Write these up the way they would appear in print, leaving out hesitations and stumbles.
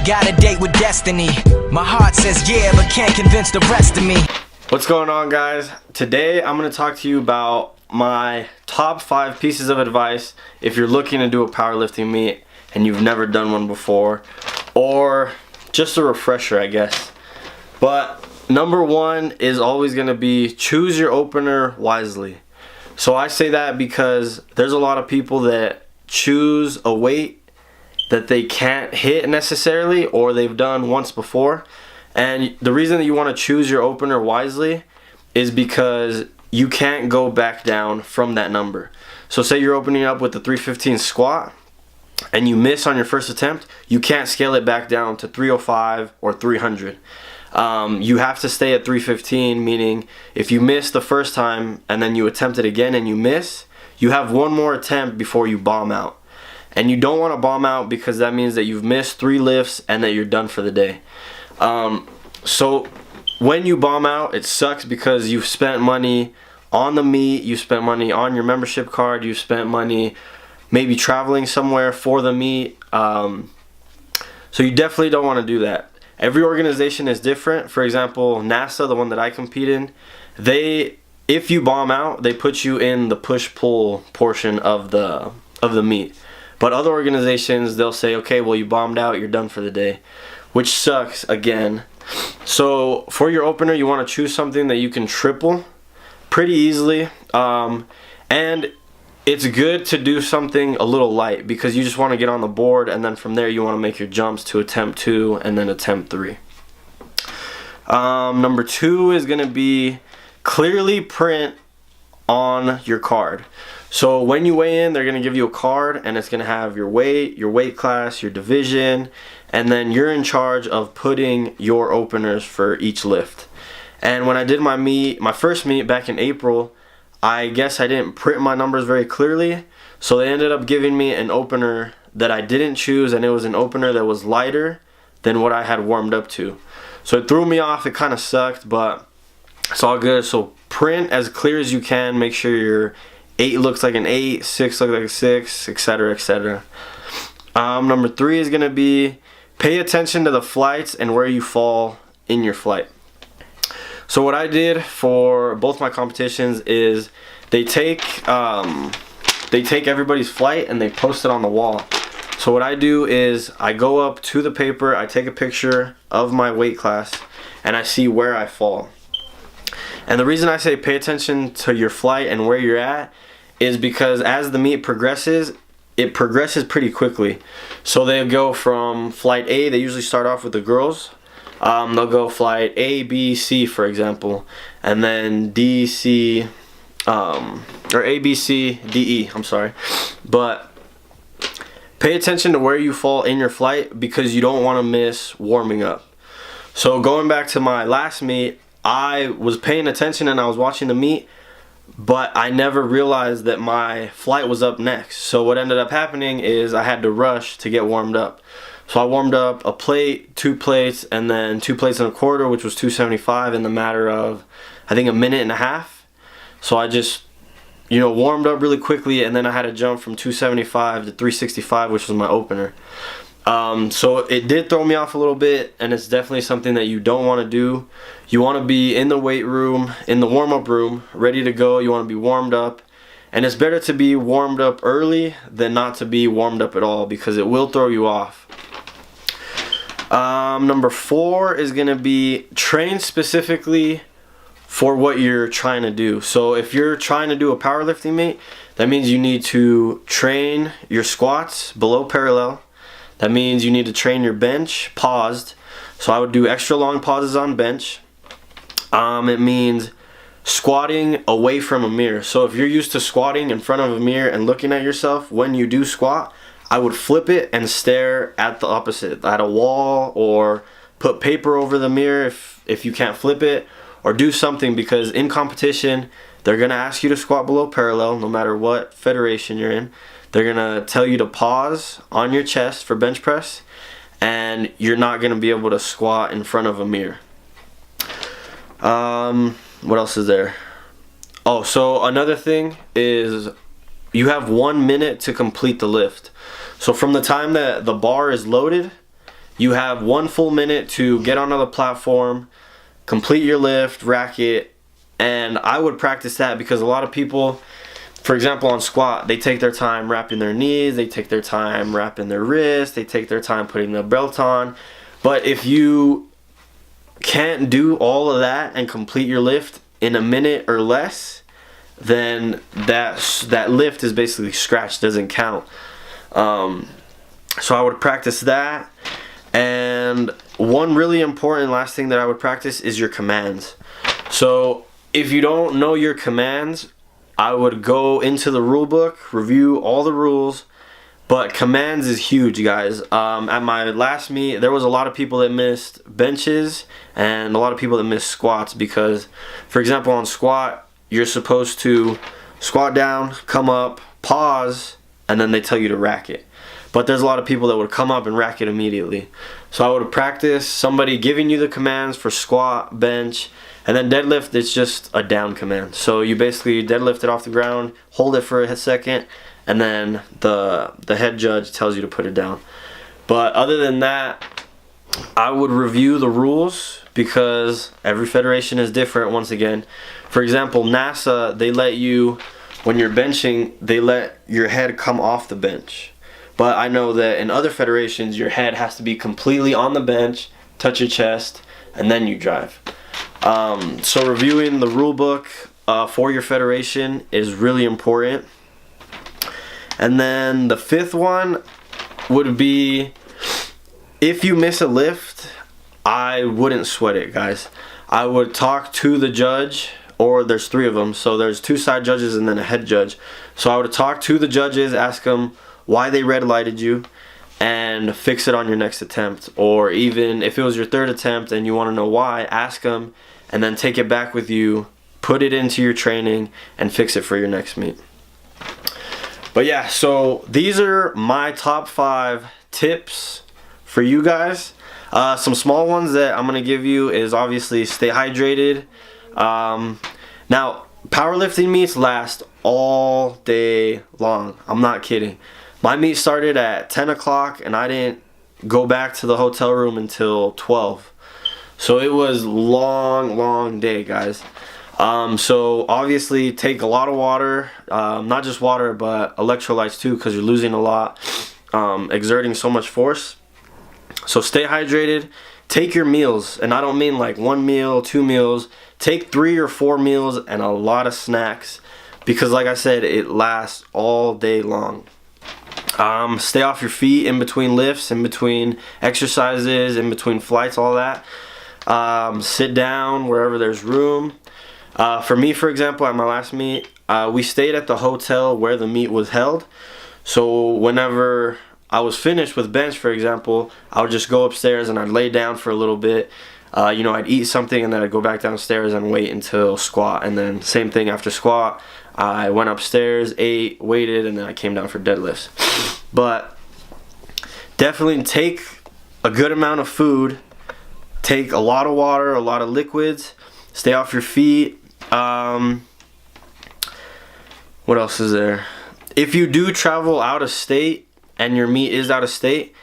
got a date with destiny. My heart says yeah, but can't convince the rest of me. What's going on, guys? Today I'm going to talk to you about my top 5 pieces of advice if you're looking to do a powerlifting meet and you've never done one before, or just a refresher, I guess. But number 1 is always going to be choose your opener wisely. So I say that because there's a lot of people that choose a weight that they can't hit necessarily, or they've done once before. And the reason that you want to choose your opener wisely is because you can't go back down from that number. So say you're opening up with the 315 squat and you miss on your first attempt, you can't scale it back down to 305 or 300. You have to stay at 315, meaning if you miss the first time and then you attempt it again and you miss, you have one more attempt before you bomb out. And you don't want to bomb out because that means that you've missed 3 lifts and that you're done for the day. So when you bomb out, it sucks because you've spent money on the meet, you spent money on your membership card, you spent money maybe traveling somewhere for the meet. So you definitely don't want to do that. Every organization is different. For example, NASA, the one that I compete in, if you bomb out, they put you in the push-pull portion of the meet. But other organizations, they'll say, okay, well, you bombed out, you're done for the day, which sucks again. So for your opener, you want to choose something that you can triple pretty easily. And it's good to do something a little light because you just want to get on the board, and then from there you want to make your jumps to attempt 2 and then attempt 3. Number 2 is going to be clearly print on your card. So when you weigh in, they're going to give you a card and it's going to have your weight class, your division, and then you're in charge of putting your openers for each lift. And when I did my first meet back in April, I guess I didn't print my numbers very clearly, so they ended up giving me an opener that I didn't choose, and it was an opener that was lighter than what I had warmed up to. So it threw me off. It kind of sucked, but it's all good. So print as clear as you can. Make sure your 8 looks like an 8, 6 looks like a 6, etc., etc. Number 3 is going to be pay attention to the flights and where you fall in your flight. So what I did for both my competitions is they take everybody's flight and they post it on the wall. So what I do is I go up to the paper, I take a picture of my weight class, and I see where I fall. And the reason I say pay attention to your flight and where you're at is because as the meet progresses, it progresses pretty quickly. So they'll go from flight A, they usually start off with the girls. They'll go flight A, B, C, for example, and then D, C, or A, B, C, D, E, I'm sorry. But pay attention to where you fall in your flight because you don't want to miss warming up. So going back to my last meet, I was paying attention and I was watching the meet, but I never realized that my flight was up next. So what ended up happening is I had to rush to get warmed up. So I warmed up a plate, 2 plates, and then 2 plates and a quarter, which was 275 in the matter of, I think, a minute and a half. So I just, warmed up really quickly, and then I had to jump from 275 to 365, which was my opener. So it did throw me off a little bit, and it's definitely something that you don't want to do. You want to be in the weight room, in the warm-up room, ready to go. You want to be warmed up, and it's better to be warmed up early than not to be warmed up at all because it will throw you off. Number 4 is going to be train specifically for what you're trying to do. So if you're trying to do a powerlifting meet, that means you need to train your squats below parallel. That means you need to train your bench paused. So I would do extra long pauses on bench. It means squatting away from a mirror. So if you're used to squatting in front of a mirror and looking at yourself when you do squat, I would flip it and stare at the opposite, at a wall, or put paper over the mirror if you can't flip it, or do something, because in competition they're going to ask you to squat below parallel no matter what federation you're in. They're going to tell you to pause on your chest for bench press, and you're not going to be able to squat in front of a mirror. What else is there? Oh, so another thing is you have 1 minute to complete the lift. So from the time that the bar is loaded, you have 1 full minute to get onto the platform, complete your lift, rack it, and I would practice that because a lot of people, for example, on squat, they take their time wrapping their knees, they take their time wrapping their wrists, they take their time putting the belt on. But if you can't do all of that and complete your lift in a minute or less, then that lift is basically scratched, doesn't count. So I would practice that. And one really important last thing that I would practice is your commands. So if you don't know your commands, I would go into the rule book, review all the rules, but commands is huge, guys. At my last meet, there was a lot of people that missed benches and a lot of people that missed squats because, for example, on squat, you're supposed to squat down, come up, pause, and then they tell you to rack it. But there's a lot of people that would come up and rack it immediately. So I would practice somebody giving you the commands for squat, bench, and then deadlift, it's just a down command. So you basically deadlift it off the ground, hold it for a second, and then the head judge tells you to put it down. But other than that, I would review the rules because every federation is different once again. For example, NASA, they let you, when you're benching, they let your head come off the bench. But I know that in other federations, your head has to be completely on the bench, touch your chest, and then you drive. So reviewing the rule book for your federation is really important. And then the 5th one would be, if you miss a lift, I wouldn't sweat it, guys. I would talk to the judge, or there's 3 of them, so there's 2 side judges and then a head judge. So I would talk to the judges, ask them why they red lighted you, and fix it on your next attempt. Or even if it was your 3rd attempt and you want to know why, ask them and then take it back with you, put it into your training, and fix it for your next meet. But yeah, so these are my top 5 tips for you guys. Some small ones that I'm going to give you is obviously stay hydrated. Now, powerlifting meets last all day long. I'm not kidding. My meet started at 10 o'clock and I didn't go back to the hotel room until 12. So it was long day, guys. So obviously take a lot of water, not just water but electrolytes too, because you're losing a lot, exerting so much force. So stay hydrated. Take your meals, and I don't mean like 1 meal, 2 meals. Take 3 or 4 meals and a lot of snacks, because like I said, it lasts all day long. Stay off your feet in between lifts, in between exercises, in between flights, all that. Sit down wherever there's room. For me, for example, at my last meet, we stayed at the hotel where the meet was held. So whenever I was finished with bench, for example, I would just go upstairs and I'd lay down for a little bit. I'd eat something and then I'd go back downstairs and wait until squat. And then same thing after squat. I went upstairs, ate, waited, and then I came down for deadlifts. But definitely take a good amount of food. Take a lot of water, a lot of liquids. Stay off your feet. What else is there? If you do travel out of state and your meet is out of state,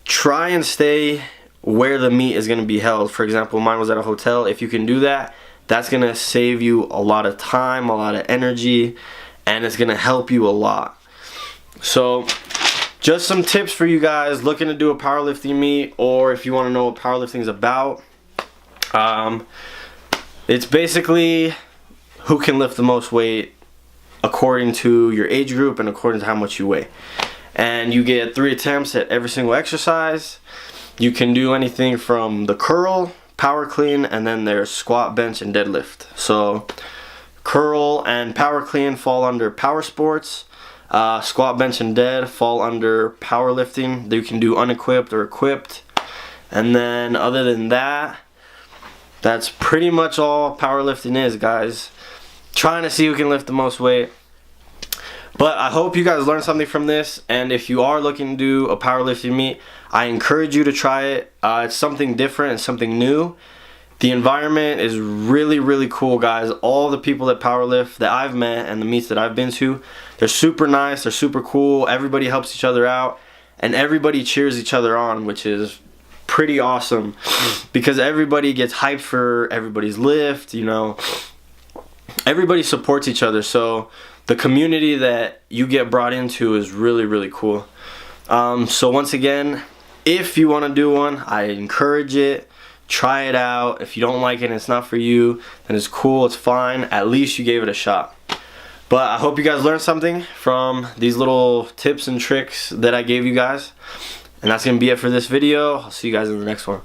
try and stay where the meet is going to be held. For example, mine was at a hotel. If you can do that, that's going to save you a lot of time, a lot of energy, and it's going to help you a lot. So just some tips for you guys looking to do a powerlifting meet, or if you want to know what powerlifting is about. It's basically who can lift the most weight according to your age group and according to how much you weigh. And you get 3 attempts at every single exercise. You can do anything from the curl, power clean, and then there's squat, bench, and deadlift. So curl and power clean fall under power sports. Squat, bench, and dead fall under powerlifting. You can do unequipped or equipped. And then other than that, that's pretty much all powerlifting is, guys. Trying to see who can lift the most weight. But I hope you guys learned something from this, and if you are looking to do a powerlifting meet, I encourage you to try it. It's something different and something new. The environment is really cool, guys. All the people that powerlift that I've met and the meets that I've been to, they're super nice, they're super cool, everybody helps each other out, and everybody cheers each other on, which is pretty awesome because everybody gets hyped for everybody's lift, you know. Everybody supports each other, so the community that you get brought into is really, really cool. So once again, if you want to do one, I encourage it. Try it out. If you don't like it and it's not for you, then it's cool, it's fine. At least you gave it a shot. But I hope you guys learned something from these little tips and tricks that I gave you guys. And that's going to be it for this video. I'll see you guys in the next one.